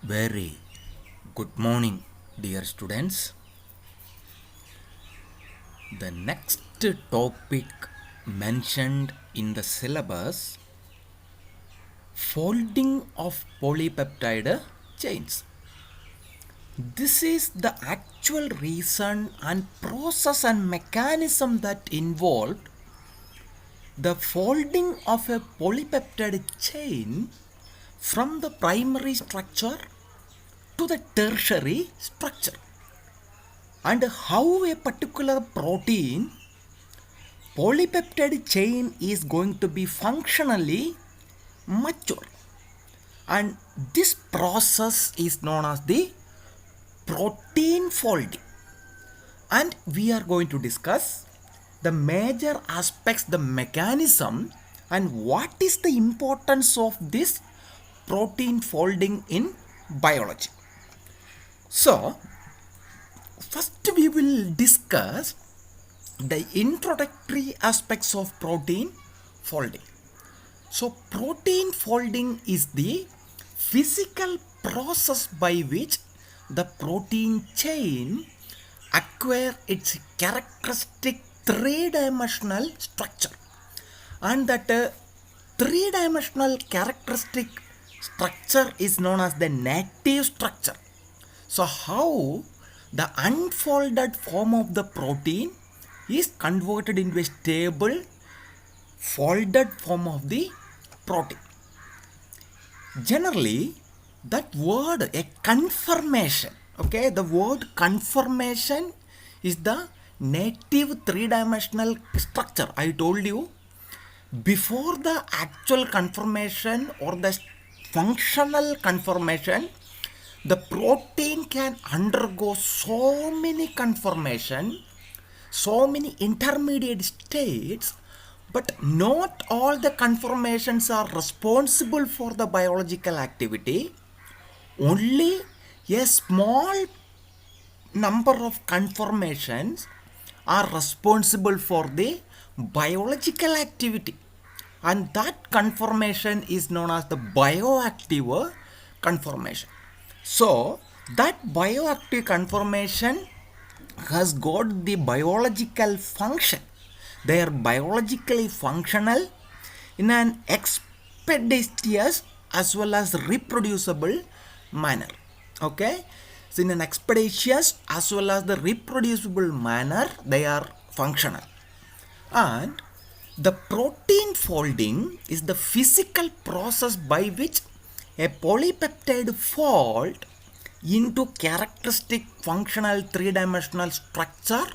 Very good morning, dear students. The next topic mentioned in the syllabus, folding of polypeptide chains. This is the actual reason and process and mechanism that involved the folding of a polypeptide chain from the primary structure to the tertiary structure, and how a particular protein polypeptide chain is going to be functionally mature, and this process is known as the protein folding. And we are going to discuss the major aspects, the mechanism, and what is the importance of this protein folding in biology. So first we will discuss the introductory aspects of protein folding. So protein folding is the physical process by which the protein chain acquire its characteristic three-dimensional structure, and that three-dimensional characteristic structure is known as the native structure. So how the unfolded form of the protein is converted into a stable folded form of the protein. Generally, that word, a conformation, okay, the word conformation is the native three-dimensional structure. I told you, before the actual conformation or the functional conformation, the protein can undergo so many conformation, so many intermediate states, but not all the conformations are responsible for the biological activity. Only a small number of conformations are responsible for the biological activity, and that conformation is known as the bioactive conformation. So that bioactive conformation has got the biological function. They are biologically functional in an expeditious as well as reproducible manner. Okay, so in an expeditious as well as the reproducible manner, they are functional. And the protein folding is the physical process by which a polypeptide fold into characteristic functional three-dimensional structure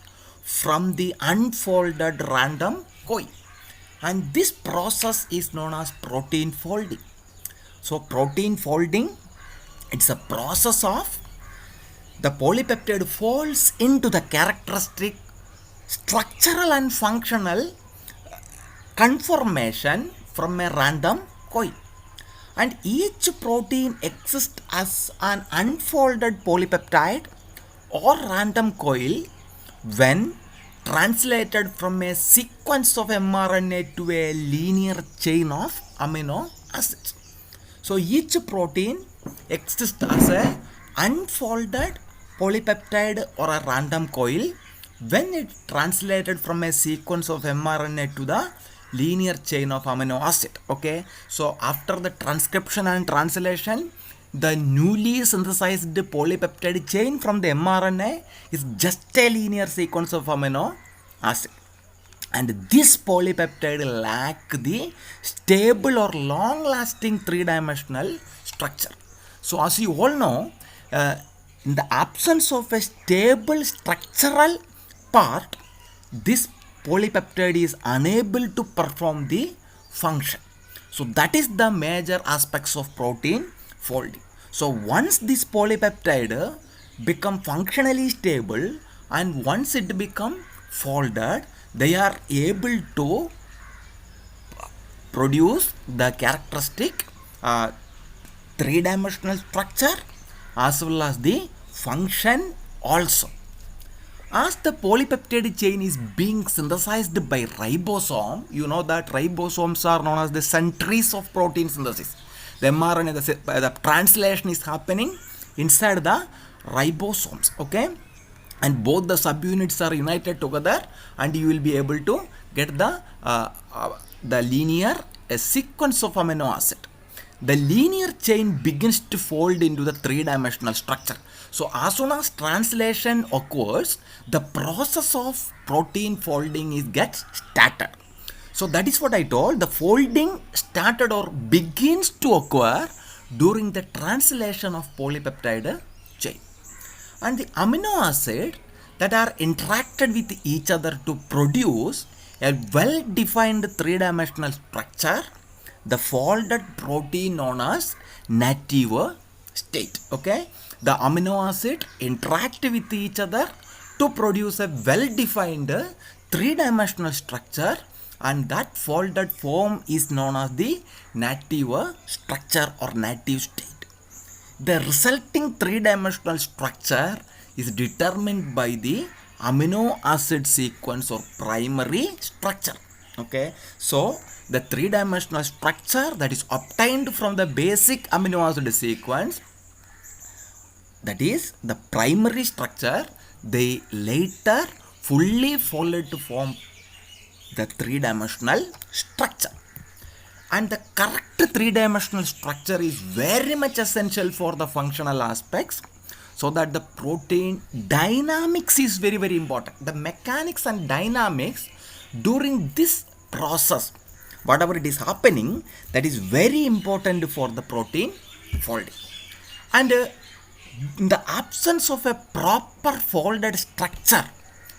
from the unfolded random coil, and this process is known as protein folding. So protein folding, it's a process of the polypeptide folds into the characteristic structural and functional conformation from a random coil, and each protein exists as an unfolded polypeptide or random coil when translated from a sequence of mRNA to a linear chain of amino acids. So each protein exists as a unfolded polypeptide or a random coil when it translated from a sequence of mRNA to the linear chain of amino acid. Okay, so after the transcription and translation, the newly synthesized polypeptide chain from the mRNA is just a linear sequence of amino acid, and this polypeptide lack the stable or long lasting three-dimensional structure. So as you all know, in the absence of a stable structural part, this polypeptide is unable to perform the function. So that is the major aspects of protein folding. So once this polypeptide become functionally stable and once it become folded, they are able to produce the characteristic three-dimensional structure as well as the function also. As the polypeptide chain is being synthesized by ribosome, you know that ribosomes are known as the sentries of protein synthesis. The mRNA, the translation is happening inside the ribosomes, okay? And both the subunits are united together, and you will be able to get the linear sequence of amino acid. The linear chain begins to fold into the three-dimensional structure. So as soon as translation occurs, the process of protein folding gets started. So that is what I told. The folding started or begins to occur during the translation of polypeptide chain. And the amino acid that are interacted with each other to produce a well-defined three-dimensional structure, the folded protein known as native state. Okay, the amino acid interact with each other to produce a well-defined three-dimensional structure, and that folded form is known as the native structure or native state. The resulting three-dimensional structure is determined by the amino acid sequence or primary structure. Okay, so the three-dimensional structure that is obtained from the basic amino acid sequence, that is the primary structure, they later fully folded to form the three-dimensional structure. And the correct three-dimensional structure is very much essential for the functional aspects, so that the protein dynamics is very, very important. The mechanics and dynamics during this process, whatever it is happening, that is very important for the protein folding. And in the absence of a proper folded structure,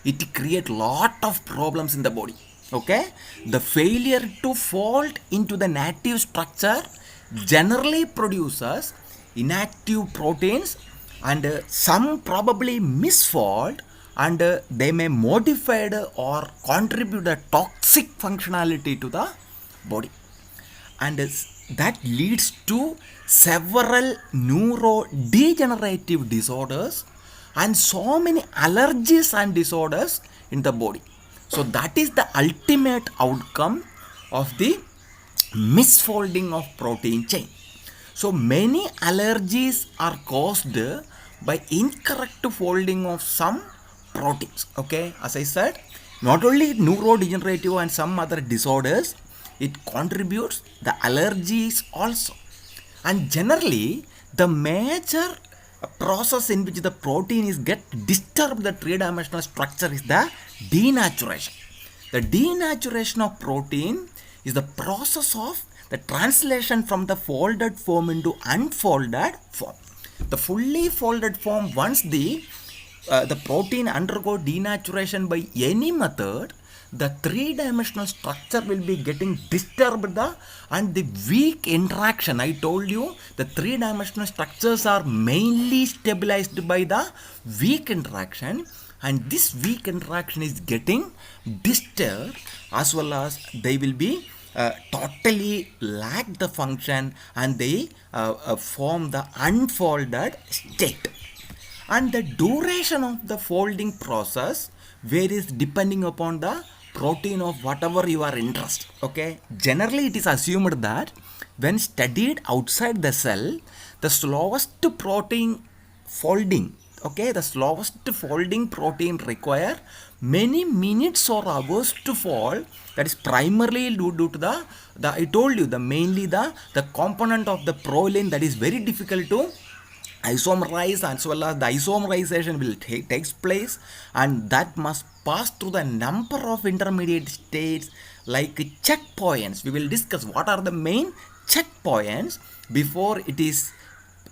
it creates lot of problems in the body. Okay, the failure to fold into the native structure generally produces inactive proteins, and some probably misfold, and they may modify or contribute a toxic functionality to the body, and that leads to several neurodegenerative disorders and so many allergies and disorders in the body. So that is the ultimate outcome of the misfolding of protein chain. So many allergies are caused by incorrect folding of some proteins. Okay, as I said, not only neurodegenerative and some other disorders, it contributes the allergies also. And generally, the major process in which the protein is get disturbed the three-dimensional structure is the denaturation. The denaturation of protein is the process of the translation from the folded form into unfolded form. The fully folded form, once the protein undergo denaturation by any method, the three-dimensional structure will be getting disturbed and the weak interaction. I told you the three-dimensional structures are mainly stabilized by the weak interaction, and this weak interaction is getting disturbed, as well as they will be totally lack the function, and they form the unfolded state. And the duration of the folding process varies depending upon the protein of whatever you are interested. Okay, generally it is assumed that when studied outside the cell, the slowest protein folding, okay, the slowest folding protein require many minutes or hours to fold. That is primarily due to the I told you, the mainly the component of the proline that is very difficult to isomerize, as well as the isomerization will takes place, and that must pass through the number of intermediate states like checkpoints. We will discuss what are the main checkpoints before it is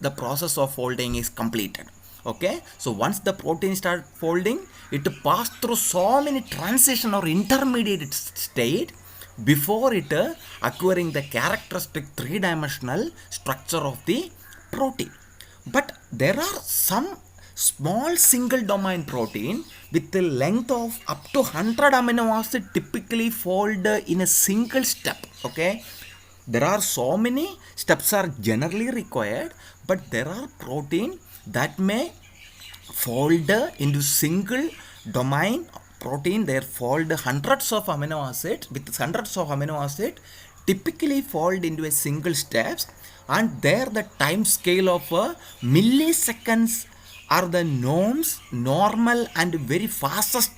the process of folding is completed. Okay, so once the protein start folding, it pass through so many transition or intermediate state before it acquiring the characteristic three-dimensional structure of the protein. But there are some small single domain protein with a length of up to 100 amino acid typically fold in a single step. Okay, there are so many steps are generally required, but there are protein that may fold into single domain protein. They fold hundreds of amino acids. With hundreds of amino acid, typically fold into a single steps, and there the time scale of milliseconds are the norms, normal and very fastest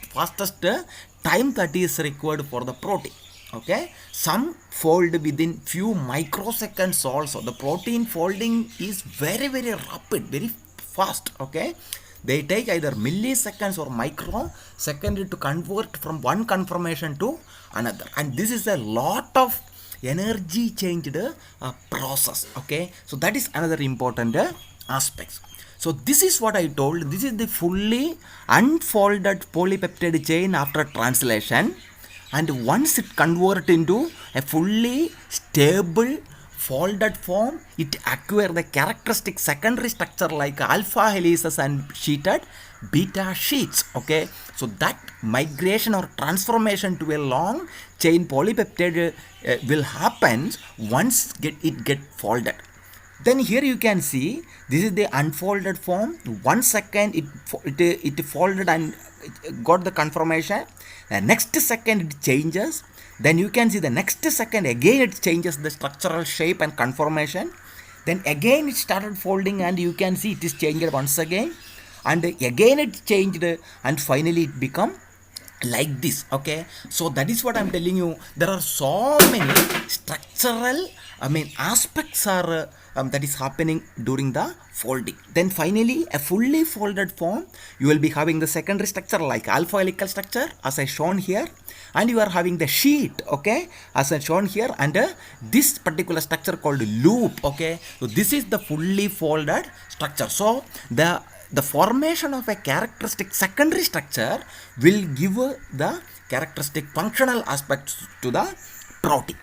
time that is required for the protein. Okay, some fold within few microseconds also. The protein folding is very rapid, very fast. Okay, they take either milliseconds or microsecond to convert from one conformation to another, and this is a lot of energy changed process. Okay, so that is another important aspects. So this is what I told. This is the fully unfolded polypeptide chain after translation, and once it convert into a fully stable folded form, it acquire the characteristic secondary structure like alpha helices and sheeted beta sheets. Okay, so that migration or transformation to a long chain polypeptide will happen once it get folded. Then here you can see this is the unfolded form. 1 second it folded and it got the conformation. The next second it changes. Then you can see the next second again it changes the structural shape and conformation. Then again it started folding and you can see it is changed once again. And again it changed and finally it become like this. Okay, so that is what I'm telling you. There are so many structural aspects are that is happening during the folding. Then finally a fully folded form, you will be having the secondary structure like alpha helical structure as I shown here, and you are having the sheet, okay, as I shown here, and this particular structure called loop. Okay, so this is the fully folded structure. So the formation of a characteristic secondary structure will give the characteristic functional aspects to the protein.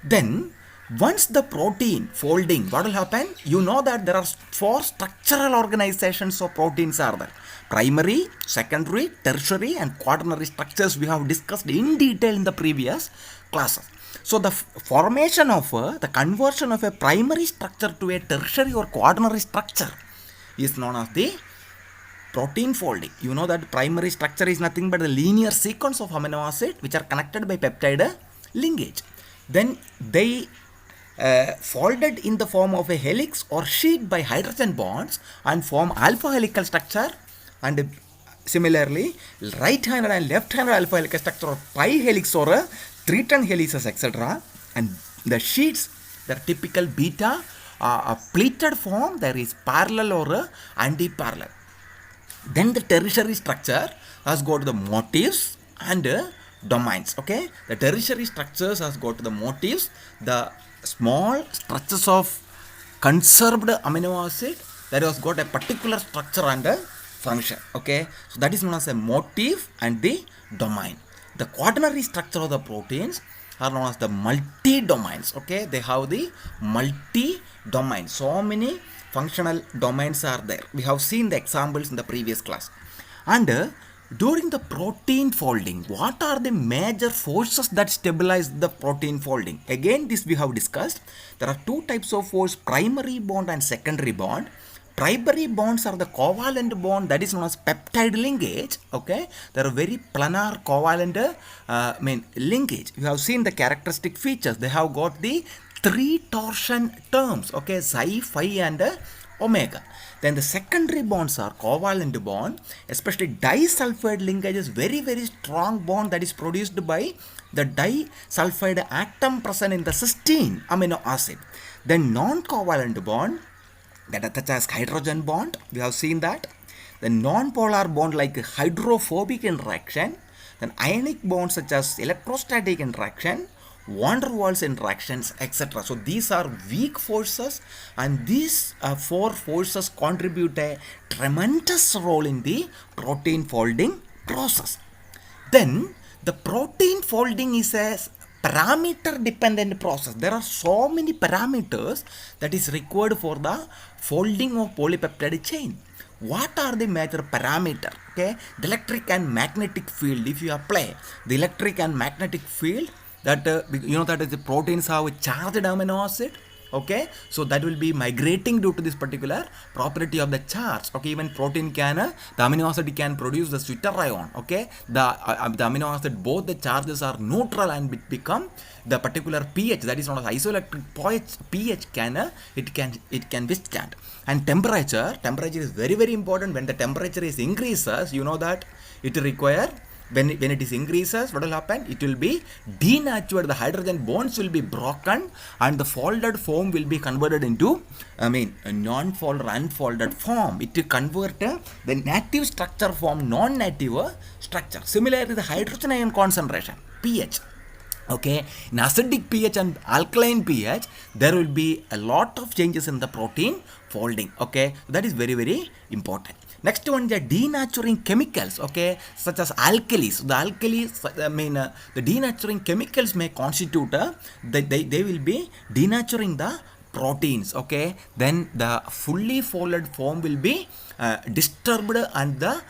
Then once the protein folding, what will happen? You know that there are 4 structural organizations of proteins are there. Primary, secondary, tertiary and quaternary structures we have discussed in detail in the previous classes. So the formation of the conversion of a primary structure to a tertiary or quaternary structure is known as the protein folding. You know that primary structure is nothing but the linear sequence of amino acid which are connected by peptide linkage. Then they folded in the form of a helix or sheet by hydrogen bonds and form alpha helical structure, and similarly right-handed and left-handed alpha helical structure or pi helix or a 3-10 helices, etc. And the sheets, the typical beta pleated form, there is parallel or anti-parallel. Then the tertiary structure has got the motifs and domains. Okay, the tertiary structures has got the motifs, the small structures of conserved amino acid that has got a particular structure and a function. Okay, so that is known as a motif and the domain. The quaternary structure of the proteins are known as the multi-domains. Okay, they have the multi-domains. So many functional domains are there. We have seen the examples in the previous class. And during the protein folding, what are the major forces that stabilize the protein folding? Again, this we have discussed. There are 2 types of force, primary bond and secondary bond. Primary bonds are the covalent bond that is known as peptide linkage. Okay, they are very planar covalent linkage. You have seen the characteristic features. They have got the 3 torsion terms. Okay, psi, phi and omega. Then the secondary bonds are covalent bond, especially disulfide linkage is very strong bond that is produced by the disulfide atom present in the cysteine amino acid. Then non-covalent bond, that such as hydrogen bond, we have seen that. The non-polar bond like hydrophobic interaction, then ionic bonds such as electrostatic interaction, van der Waals interactions, etc. So these are weak forces, and these 4 forces contribute a tremendous role in the protein folding process. Then the protein folding is a parameter dependent process. There are so many parameters that is required for the folding of polypeptide chain. What are the major parameter? Okay, the electric and magnetic field. If you apply the electric and magnetic field, that you know that the proteins have a charged amino acid, Okay, so that will be migrating due to this particular property of the charge. Okay, even protein can the amino acid can produce the sweeter ion. Okay, the amino acid, both the charges are neutral and become the particular pH, that is known as isoelectric pH can it can withstand. And temperature is very very important. When the temperature is increases, you know that it require, when it is increases, what will happen? It will be denatured. The hydrogen bonds will be broken, and the folded form will be converted into, a non-folded, unfolded form. It will convert the native structure from non-native structure. Similarly, the hydrogen ion concentration, pH. Okay, in acidic pH and alkaline pH, there will be a lot of changes in the protein folding. Okay, that is very very important. Next one, the denaturing chemicals, okay, such as alkalis. The alkalis, the denaturing chemicals may constitute, they will be denaturing the proteins, okay. Then the fully folded form will be disturbed, and the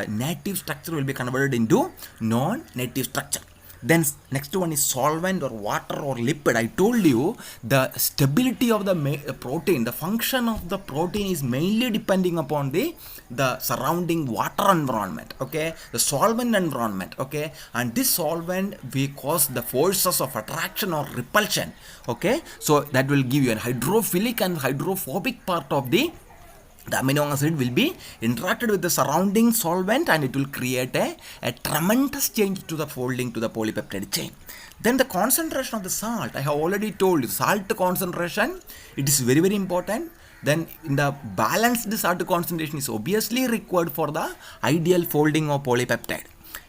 native structure will be converted into non-native structure. Then next one is solvent or water or lipid. I told you the stability of the protein, the function of the protein is mainly depending upon the surrounding water environment, okay, the solvent environment, okay, and this solvent will cause the forces of attraction or repulsion, okay, so that will give you a hydrophilic and hydrophobic part of the amino acid will be interacted with the surrounding solvent, and it will create a tremendous change to the folding to the polypeptide chain. Then the concentration of the salt, I have already told you, salt concentration, it is very very important. Then in the balanced salt concentration is obviously required for the ideal folding of polypeptide.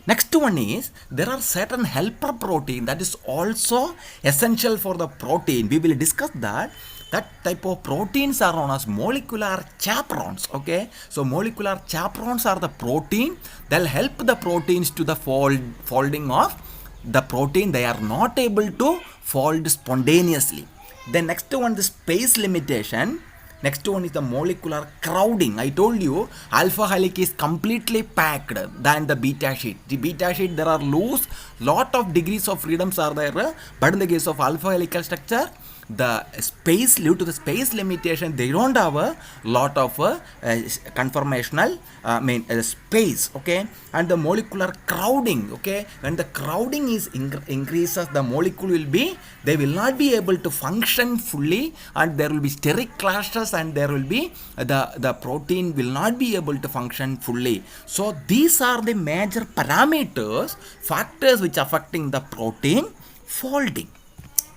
Next one is, there are certain helper protein that is also essential for the protein. We will discuss that. That type of proteins are known as molecular chaperones, okay. So molecular chaperones are the protein that will help the proteins to the folding of the protein. They are not able to fold spontaneously. Then next one, the space limitation. Next one is the molecular crowding. I told you alpha helix is completely packed than the beta sheet. The beta sheet, there are loose, lot of degrees of freedoms are there, but in the case of alpha helical structure, the space, due to the space limitation, they don't have a lot of conformational space, okay. And the molecular crowding, okay, when the crowding is increases, the molecule will be, they will not be able to function fully, and there will be steric clashes, and there will be the protein will not be able to function fully. So these are the major parameters, factors which are affecting the protein folding.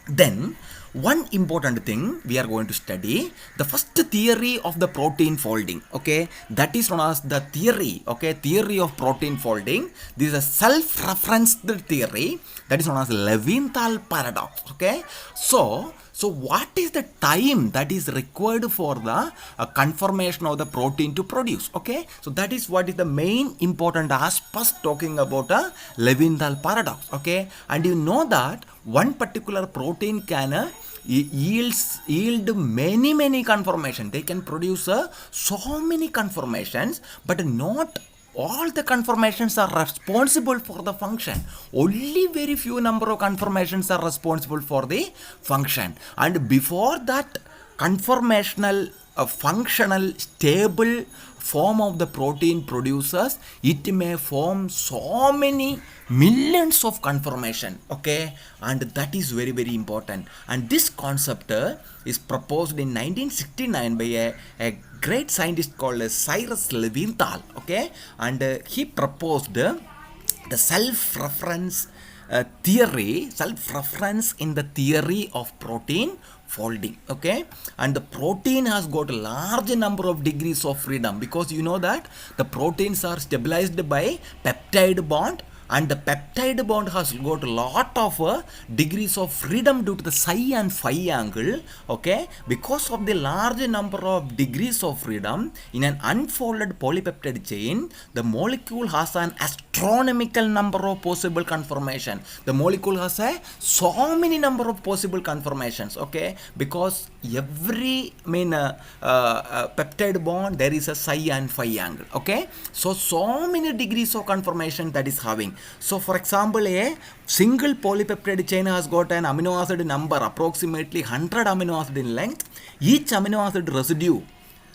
Then one important thing we are going to study, the first theory of the protein folding, okay, that is known as the theory, okay, theory of protein folding. This is a self-referenced theory that is known as Levinthal paradox, okay. So what is the time that is required for the conformation of the protein to produce, okay. So that is what is the main important aspect talking about a Levinthal paradox, okay. And you know that one particular protein can yield many conformations. They can produce so many conformations, but not all the conformations are responsible for the function. Only very few number of conformations are responsible for the function. And before that conformational functional stable form of the protein produces, it may form so many millions of conformation, okay, and that is very very important. And this concept is proposed in 1969 by a great scientist called Cyrus Levinthal, okay, and he proposed the self-reference theory, self-reference in the theory of protein folding, okay. And the protein has got a large number of degrees of freedom, because you know that the proteins are stabilized by peptide bond, and the peptide bond has got a lot of degrees of freedom due to the psi and phi angle, okay. Because of the large number of degrees of freedom in an unfolded polypeptide chain, the molecule has an astronomical number of possible conformation. The molecule has so many number of possible conformations, okay, because every peptide bond there is a psi and phi angle, okay. So many degrees of conformation that is having. So for example, a single polypeptide chain has got an amino acid number approximately 100 amino acid in length. Each amino acid residue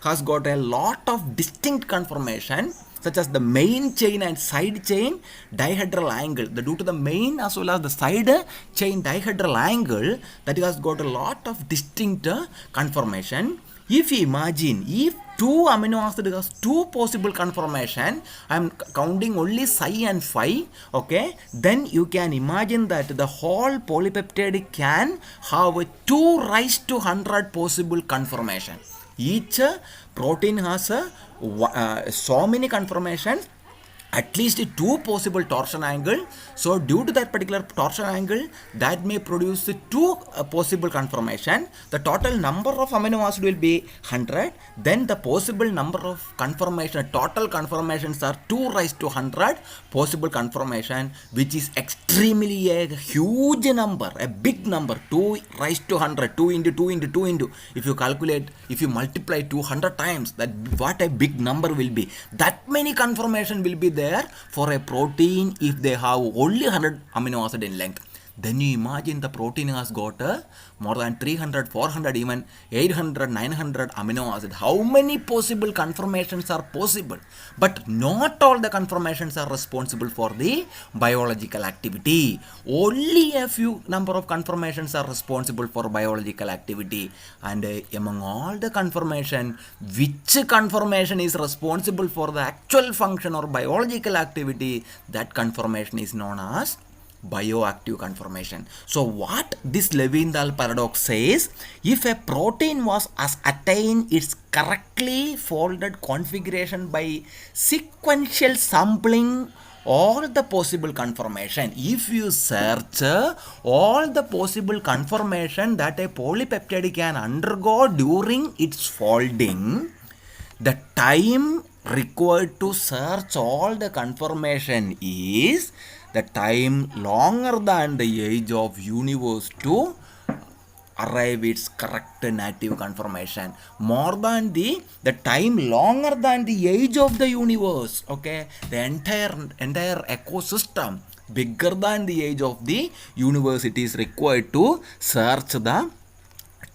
has got a lot of distinct conformation, such as the main chain and side chain dihedral angle. Due to the main as well as the side chain dihedral angle, that has got a lot of distinct conformation. If you imagine, if two amino acids has two possible conformation, I am counting only psi and phi, okay, then you can imagine that the whole polypeptide can have a 2 raised to 100 possible conformation. Each protein has so many conformations, at least two possible torsion angle. So due to that particular torsion angle, that may produce two possible conformation. The total number of amino acid will be 100. Then the possible number of conformation, total conformations are 2 raised to 100 possible conformation, which is extremely a huge number, a big number. 2 raised to 100, 2 into 2 into 2 into, if you calculate, if you multiply 200 times, that what a big number will be. That many conformation will be there for a protein if they have only 100 amino acid in length. Then you imagine the protein has got more than 300, 400, even 800, 900 amino acid. How many possible conformations are possible? But not all the conformations are responsible for the biological activity. Only a few number of conformations are responsible for biological activity. And among all the conformation, which conformation is responsible for the actual function or biological activity, that conformation is known as bioactive conformation. So what this Lewinthal paradox says, if a protein was attained its correctly folded configuration by sequential sampling all the possible conformation, if you search all the possible conformation that a polypeptide can undergo during its folding, the time required to search all the conformation is the time longer than the age of universe to arrive its correct native conformation. More than the time longer than the age of the universe. Okay, the entire ecosystem bigger than the age of the universe, it is required to search the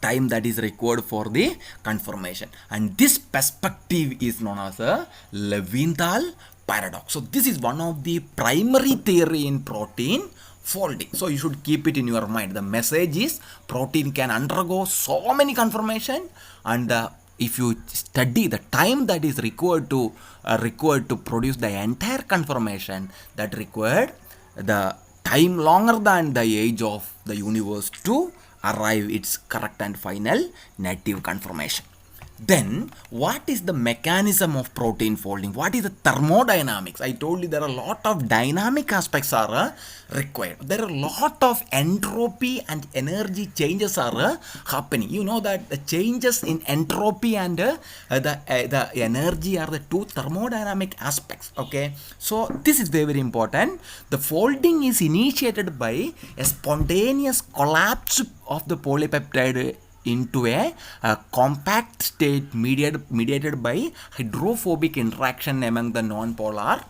time that is required for the conformation. And this perspective is known as a Lewinthal paradox. So this is one of the primary theory in protein folding. So you should keep it in your mind. The message is protein can undergo so many conformation, and if you study the time that is required to produce the entire conformation, that required the time longer than the age of the universe to arrive its correct and final native conformation. Then what is the mechanism of protein folding? What is the thermodynamics? I told you there are a lot of dynamic aspects are required. There are a lot of entropy and energy changes are happening. You know that the changes in entropy and the energy are the two thermodynamic aspects. Okay, so this is very, very important. The folding is initiated by a spontaneous collapse of the polypeptide into a compact state mediated by hydrophobic interaction among the non-polar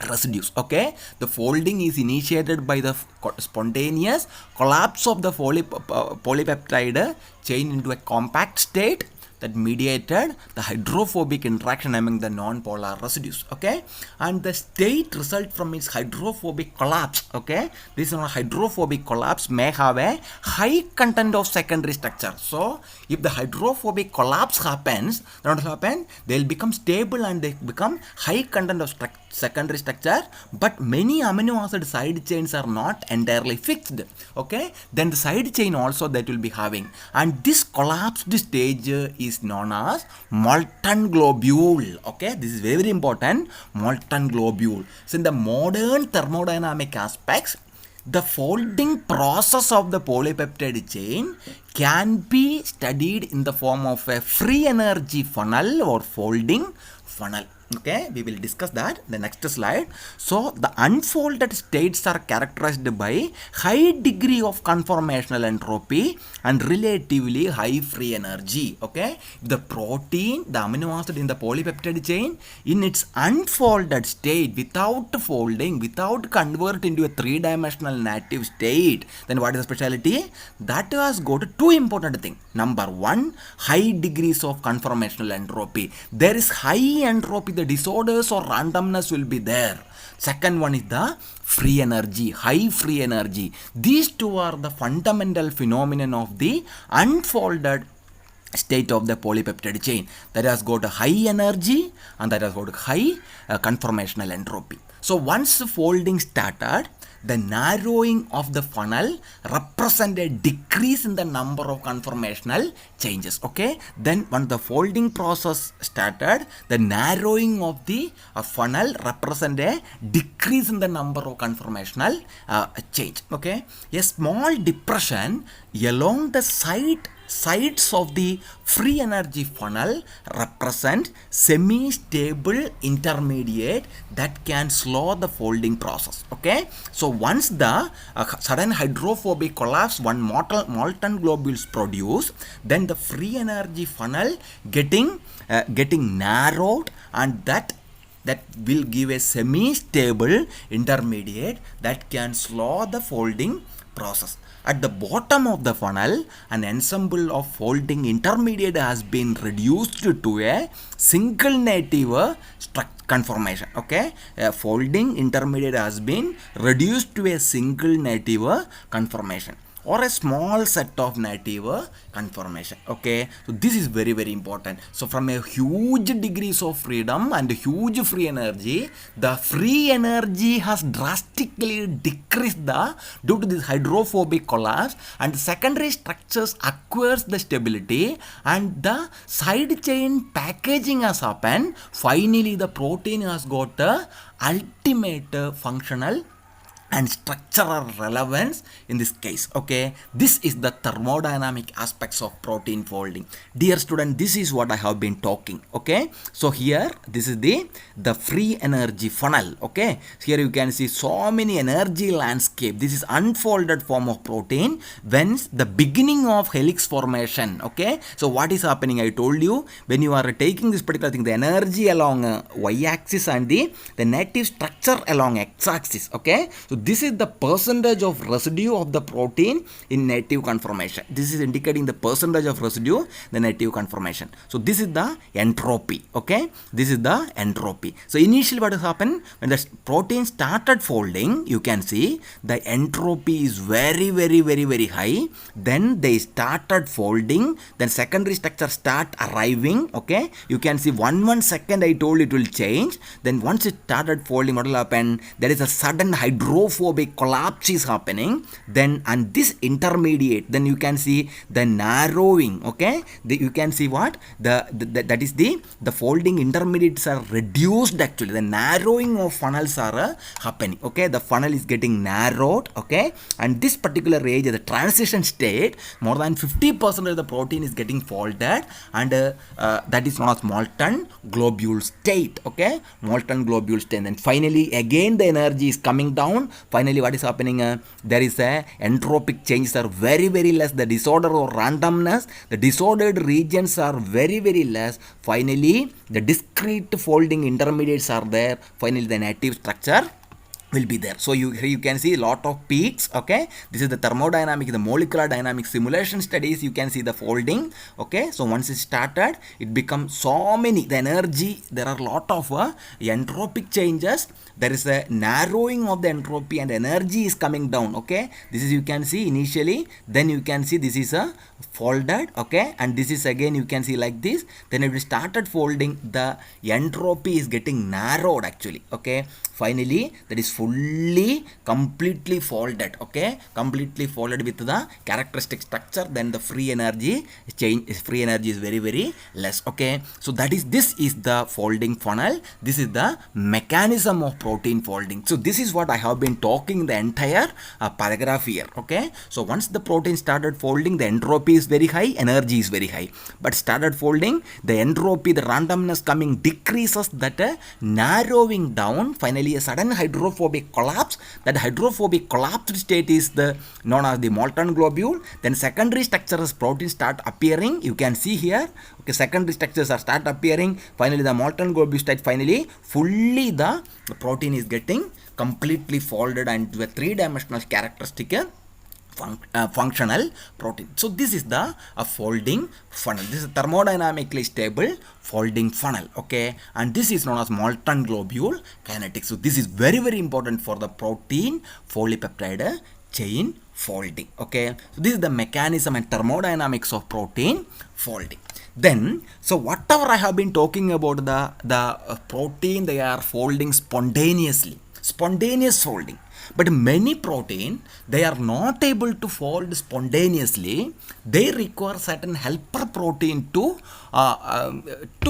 residues. Okay, the folding is initiated by the spontaneous collapse of the polypeptide chain into a compact state that mediated the hydrophobic interaction among the non-polar residues. Okay, and the state result from its hydrophobic collapse. Okay, this hydrophobic collapse may have a high content of secondary structure. So if the hydrophobic collapse happens, then what will happen? They will become stable and they become high content of secondary structure, but many amino acid side chains are not entirely fixed. Okay, then the side chain also that will be having, and this collapsed stage is known as molten globule. Okay, this is very important, molten globule. So in the modern thermodynamic aspects, the folding process of the polypeptide chain can be studied in the form of a free energy funnel or folding funnel. Okay, we will discuss that in the next slide. So the unfolded states are characterized by high degree of conformational entropy and relatively high free energy. Okay, the protein, the amino acid in the polypeptide chain, in its unfolded state, without folding, without convert into a three-dimensional native state, then what is the speciality? That has got two important things. Number one, high degrees of conformational entropy. There is high entropy, the disorders or randomness will be there. Second one is the free energy, high free energy. These two are the fundamental phenomenon of the unfolded state of the polypeptide chain, that has got a high energy and that has got high conformational entropy. So once folding started, the narrowing of the funnel represent a decrease in the number of conformational changes. Okay, then when the folding process started, the narrowing of the funnel represent a decrease in the number of conformational change. Okay, a small depression along the sides of the free energy funnel represent semi-stable intermediate that can slow the folding process. Okay, so once the sudden hydrophobic collapse, one molten globules produce, then the free energy funnel getting narrowed, and that will give a semi-stable intermediate that can slow the folding process. At the bottom of the funnel, an ensemble of folding intermediate has been reduced to a single native conformation. Okay, a folding intermediate has been reduced to a single native conformation or a small set of native conformation. Okay, so this is very very important. So from a huge degrees of freedom and huge free energy, the free energy has drastically decreased due to this hydrophobic collapse, and secondary structures acquires the stability and the side chain packaging has happened. Finally the protein has got a ultimate functional and structural relevance in this case. Okay, this is the thermodynamic aspects of protein folding. Dear student, this is what I have been talking. Okay, so here this is the free energy funnel. Okay, here you can see so many energy landscape. This is unfolded form of protein when the beginning of helix formation. Okay, so what is happening? I told you, when you are taking this particular thing, the energy along y-axis and the native structure along x-axis. Okay, so this is the percentage of residue of the protein in native conformation. This is indicating the percentage of residue, the native conformation. So this is the entropy. Okay, this is the entropy. So initially what has happened, when the protein started folding, you can see the entropy is very very very very high. Then they started folding, then secondary structure start arriving. Okay, you can see 1 second I told it will change. Then once it started folding, what will happen? There is a sudden hydrophobic collapse is happening. Then and this intermediate, then you can see the narrowing. Okay, you can see what that is the folding intermediates are reduced. Actually the narrowing of funnels are happening. Okay, the funnel is getting narrowed. Okay, and this particular age, the transition state, more than 50% of the protein is getting folded, and that is known as molten globule state. Okay, molten globule state. And finally again the energy is coming down. Finally what is happening? There is a entropic changes are very very less. The disorder or randomness, the disordered regions are very very less. Finally the discrete folding intermediates are there. Finally the native structure will be there. So you can see a lot of peaks. Okay, this is the thermodynamic, the molecular dynamic simulation studies. You can see the folding. Okay, so once it started, it becomes so many, the energy, there are a lot of entropic changes. There is a narrowing of the entropy and energy is coming down. Okay, this is, you can see initially, then you can see this is a folded. Okay, and this is again you can see like this. Then if we started folding, the entropy is getting narrowed actually. Okay, finally that is fully completely folded, okay, completely folded with the characteristic structure, then the free energy is very less, okay. So this is the folding funnel. This is the mechanism of protein folding. So this is what I have been talking the entire paragraph here, okay. So once the protein started folding, the entropy is very high, energy is very high, but started folding, the entropy, the randomness coming decreases, that narrowing down, finally a sudden hydrophobic collapse. That hydrophobic collapsed state is the known as the molten globule. Then secondary structures proteins start appearing, you can see here, okay, secondary structures are start appearing, finally the molten globule state, finally fully the protein is getting completely folded and the three-dimensional characteristic functional protein. So this is the folding funnel. This is thermodynamically stable folding funnel, okay, and this is known as molten globule kinetics. So this is very important for the protein polypeptide chain folding, okay. So this is the mechanism and thermodynamics of protein folding. Then, so whatever I have been talking about the protein, they are folding spontaneously, spontaneous folding. But many protein, they are not able to fold spontaneously. They require certain helper protein to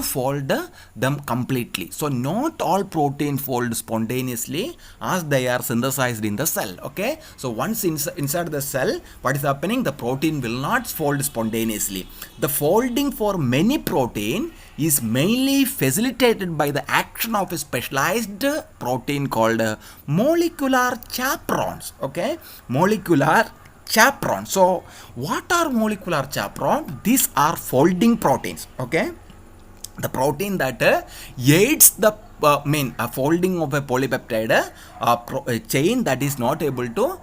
fold them completely. So not all protein fold spontaneously as they are synthesized in the cell, okay. So once inside the cell, what is happening? The protein will not fold spontaneously. The folding for many protein is mainly facilitated by the action of a specialized protein called molecular chaperones, okay, molecular chaperone. So what are molecular chaperone? These are folding proteins, okay, the protein that aids the folding of a polypeptide chain that is not able to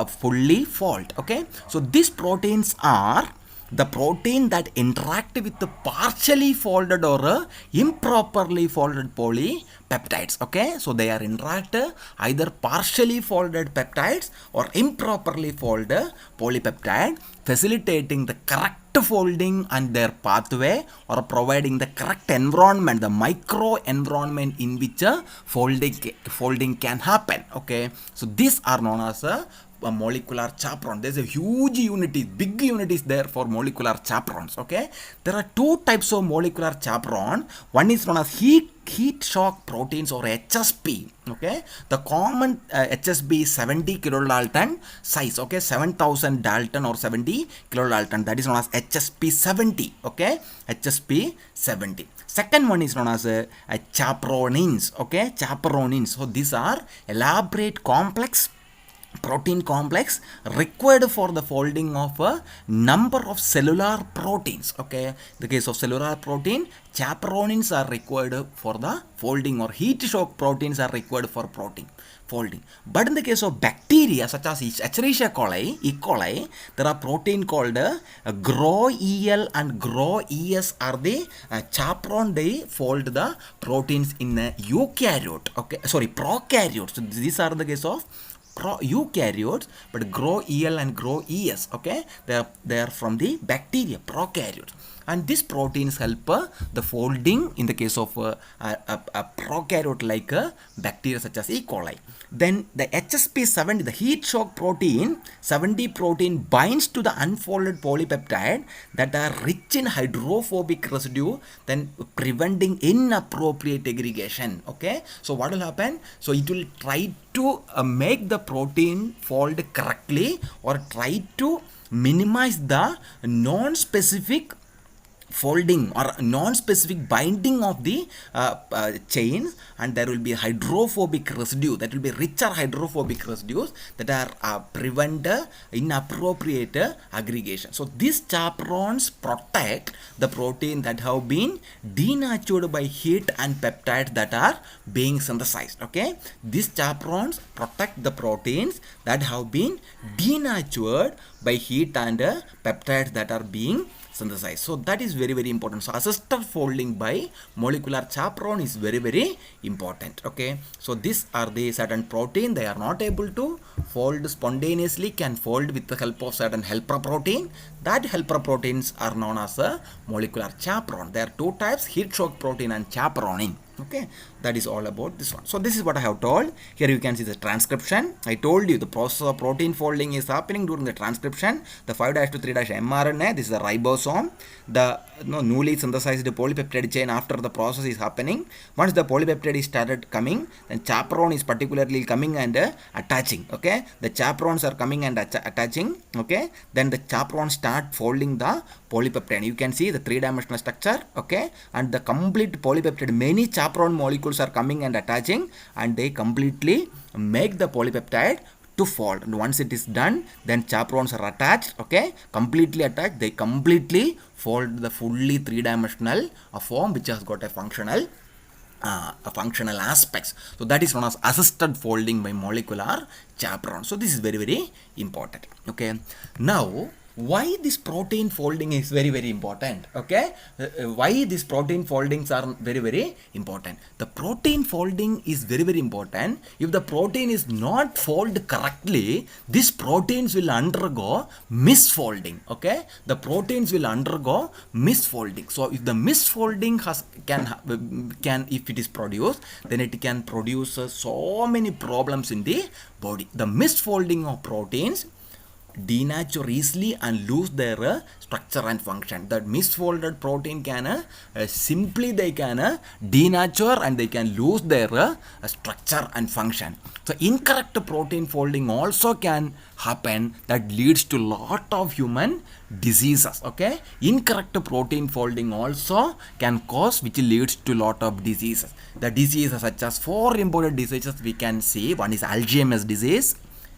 fully fold, okay. So these proteins are the protein that interact with the partially folded or improperly folded polypeptides, okay. So they are interact either partially folded peptides or improperly folded polypeptide, facilitating the correct folding and their pathway, or providing the correct environment, the micro environment in which folding can happen, okay. So these are known as a molecular chaperone. There's a huge unity, big unit is there for molecular chaperones, okay. There are two types of molecular chaperone. One is known as heat shock proteins or HSP, okay. The common HSP is 70 kilodalton size, okay, 7000 dalton or 70 kilodalton, that is known as HSP 70, okay, HSP 70. Second one is known as chaperonins, okay, chaperonins. So these are elaborate complex protein complex required for the folding of a number of cellular proteins, okay. In the case of cellular protein, chaperonins are required for the folding, or heat shock proteins are required for protein folding. But in the case of bacteria such as Escherichia coli, E. coli, there are protein called GRO-EL and GRO-ES are the chaperone. They fold the proteins in eukaryote, okay, sorry, prokaryotes. So these are the case of eukaryotes, but GRO-EL and GRO-ES, okay, they are from the bacteria, prokaryotes, and these proteins help the folding in the case of a prokaryote like bacteria such as E. coli. Then the HSP 70, the heat shock protein 70 protein binds to the unfolded polypeptide that are rich in hydrophobic residue, then preventing inappropriate aggregation, okay. So what will happen? So it will try to make the protein fold correctly, or try to minimize the non-specific folding or non-specific binding of the chains, and there will be hydrophobic residue, that will be richer hydrophobic residues that are prevent inappropriate aggregation. So these chaperones protect the protein that have been denatured by heat and peptides that are being synthesized, okay. These chaperones protect the proteins that have been denatured by heat and peptides that are being synthesized. So that is very important. So assisted folding by molecular chaperone is very important, okay. So these are the certain protein, they are not able to fold spontaneously, can fold with the help of certain helper protein. That helper proteins are known as a molecular chaperone. There are two types, heat shock protein and chaperonin, okay. that is all about this one. So this is what I have told. Here you can see the transcription. I told you the process of protein folding is happening during the transcription. The 5' to 3' mRNA, this is the ribosome. The newly synthesized polypeptide chain after the process is happening. Once the polypeptide is started coming, then chaperone is particularly coming and attaching. Okay, the chaperones are coming and attaching. Okay, then the chaperone start folding the polypeptide. You can see the three-dimensional structure. Okay, and the complete polypeptide, many chaperone molecules are coming and attaching, and they completely make the polypeptide to fold. And once it is done, then chaperones are attached. Okay, completely attached. They completely fold the fully three-dimensional form, which has got a functional aspects. So that is known as assisted folding by molecular chaperone. So this is very, very important. Okay, now why this protein folding is very, very important. Okay, why these protein foldings are very, very important. The protein folding is very, very important. If the protein is not folded correctly, these proteins will undergo misfolding. Okay, the proteins will undergo misfolding. So if the misfolding can if it is produced, then it can produce so many problems in the body. The misfolding of proteins denature easily and lose their structure and function. That misfolded protein can simply they can denature and they can lose their structure and function. So incorrect protein folding also can happen, that leads to lot of human diseases. Okay, incorrect protein folding also can cause, which leads to lot of diseases. The diseases such as 4 important diseases we can see. One is Alzheimer's disease.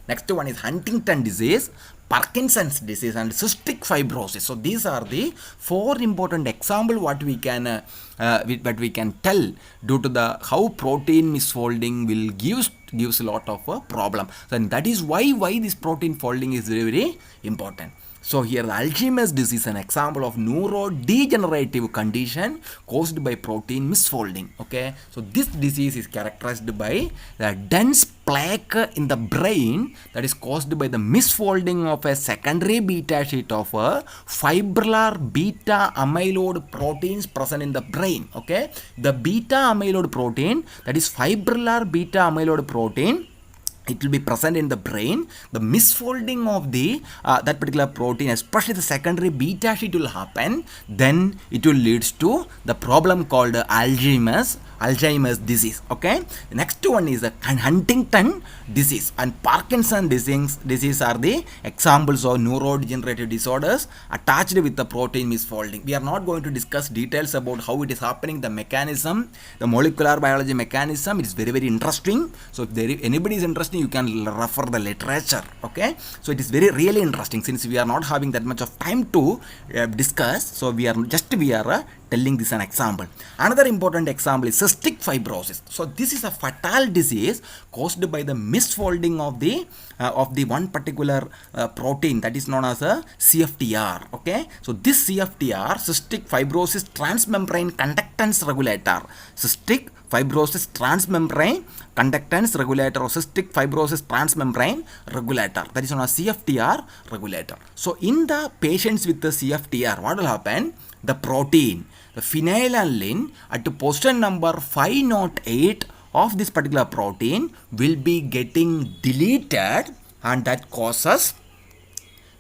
Next one is Huntington disease, Parkinson's disease, and cystic fibrosis. So these are the 4 important examples what we can tell due to the how protein misfolding will gives a lot of problem. So, and that is why this protein folding is very, very important. So here the Alzheimer's disease is an example of neurodegenerative condition caused by protein misfolding. Okay, so this disease is characterized by the dense plaque in the brain that is caused by the misfolding of a secondary beta sheet of a fibrillar beta amyloid proteins present in the brain. Okay, the beta amyloid protein, that is fibrillar beta amyloid protein, it will be present in the brain. The misfolding of the that particular protein, especially the secondary beta sheet, will happen. Then it will leads to the problem called Alzheimer's disease. Okay, the next one is the Huntington disease and Parkinson disease are the examples of neurodegenerative disorders attached with the protein misfolding. We are not going to discuss details about how it is happening, the mechanism, the molecular biology mechanism. It is very, very interesting. So if anybody is interested, you can refer the literature. Okay, so it is really interesting. Since we are not having that much of time to discuss, so we are telling this an example. Another important example is cystic fibrosis. So this is a fatal disease caused by the misfolding of the one particular protein that is known as a CFTR. Okay, so this CFTR, cystic fibrosis transmembrane conductance regulator, cystic fibrosis transmembrane conductance regulator or cystic fibrosis transmembrane regulator, that is known as CFTR regulator. So in the patients with the CFTR, what will happen? The protein, the phenylalanine at the position number 508 of this particular protein will be getting deleted, and that causes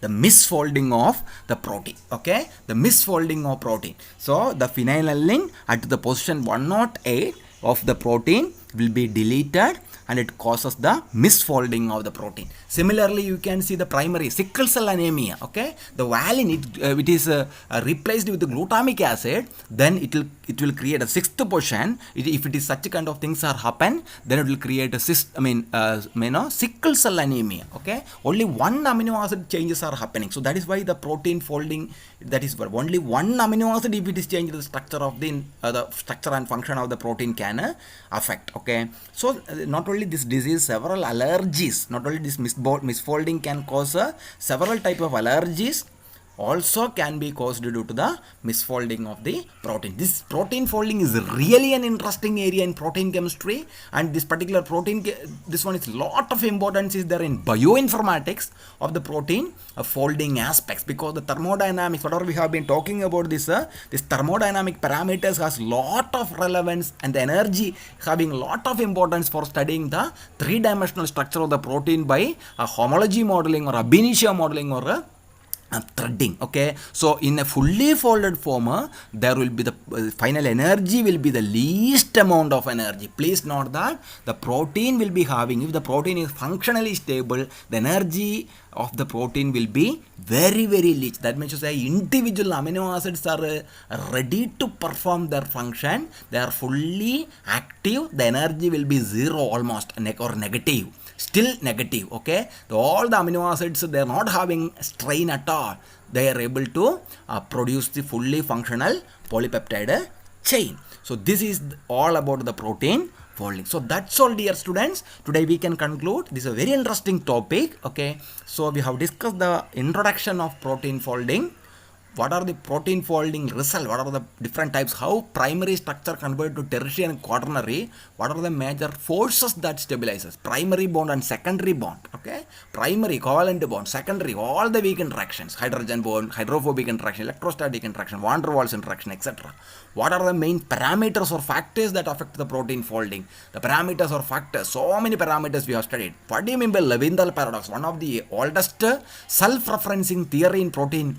the misfolding of the protein. Okay, the misfolding of protein. So the phenylalanine at the position 108 of the protein will be deleted, and it causes the misfolding of the protein. Similarly, you can see the primary sickle cell anemia. Okay, the valine it is replaced with the glutamic acid, then it will create a 6th position. If it is such kind of things are happen, then it will create a sickle cell anemia. Okay, only one amino acid changes are happening. So that is why the protein folding, that is where only one amino acid, if it is changed, the structure of the structure and function of the protein can affect. Okay, so not only this disease, several allergies, not only this misfolding can cause several type of allergies also can be caused due to the misfolding of the protein. This protein folding is really an interesting area in protein chemistry, and this particular this one is lot of importance is there in bioinformatics of the protein folding aspects, because the thermodynamics, whatever we have been talking about this thermodynamic parameters has lot of relevance, and the energy having lot of importance for studying the three-dimensional structure of the protein by homology modeling or ab initio modeling or threading. Okay, so in a fully folded form there will be the final energy will be the least amount of energy. Please note that the protein will be having, if the protein is functionally stable, the energy of the protein will be very least. That means to say individual amino acids are ready to perform their function, they are fully active, the energy will be zero almost or negative, still negative. Okay, all the amino acids, they are not having strain at all, they are able to produce the fully functional polypeptide chain. So this is all about the protein folding. So that's all, dear students, today we can conclude. This is a very interesting topic. Okay, so we have discussed the introduction of protein folding, what are the protein folding result, what are the different types, how primary structure converted to tertiary and quaternary, what are the major forces that stabilizes primary bond and secondary bond. Okay, primary covalent bond, secondary all the weak interactions, hydrogen bond, hydrophobic interaction, electrostatic interaction, van der Waals interaction, etc. What are the main parameters or factors that affect the protein folding? The parameters or factors, so many parameters we have studied. What do you mean by Leventhal paradox? One of the oldest self-referencing theory in protein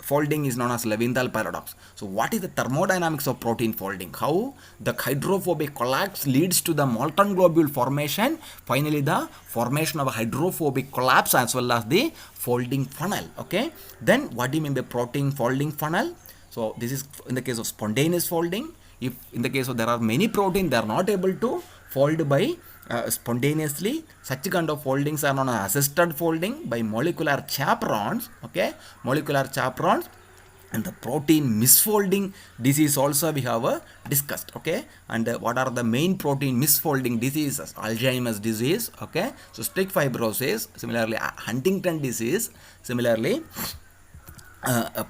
folding is known as Leventhal paradox. So what is the thermodynamics of protein folding? How the hydrophobic collapse leads to the molten globule formation, finally the formation of a hydrophobic collapse as well as the folding funnel. Okay, then what do you mean by protein folding funnel? So this is in the case of spontaneous folding. If in the case of there are many proteins, they are not able to fold by spontaneously, such kind of foldings are known as assisted folding by molecular chaperones. Okay, molecular chaperones. And the protein misfolding disease also we have discussed. Okay, and what are the main protein misfolding diseases? Alzheimer's disease. Okay, so cystic fibrosis, similarly Huntington disease, similarly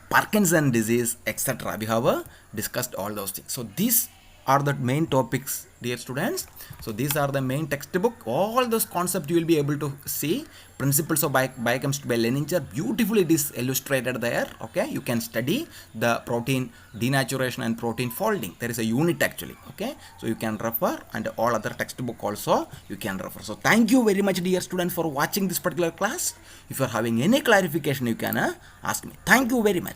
Parkinson disease, etc. We have discussed all those things. So these are the main topics, dear students. So these are the main textbook. All those concepts you will be able to see. Principles of biochemistry by Leninger, beautifully it is illustrated there. Okay, you can study the protein denaturation and protein folding. There is a unit actually. Okay, so you can refer, and all other textbook also you can refer. So thank you very much, dear students, for watching this particular class. If you are having any clarification, you can ask me. Thank you very much.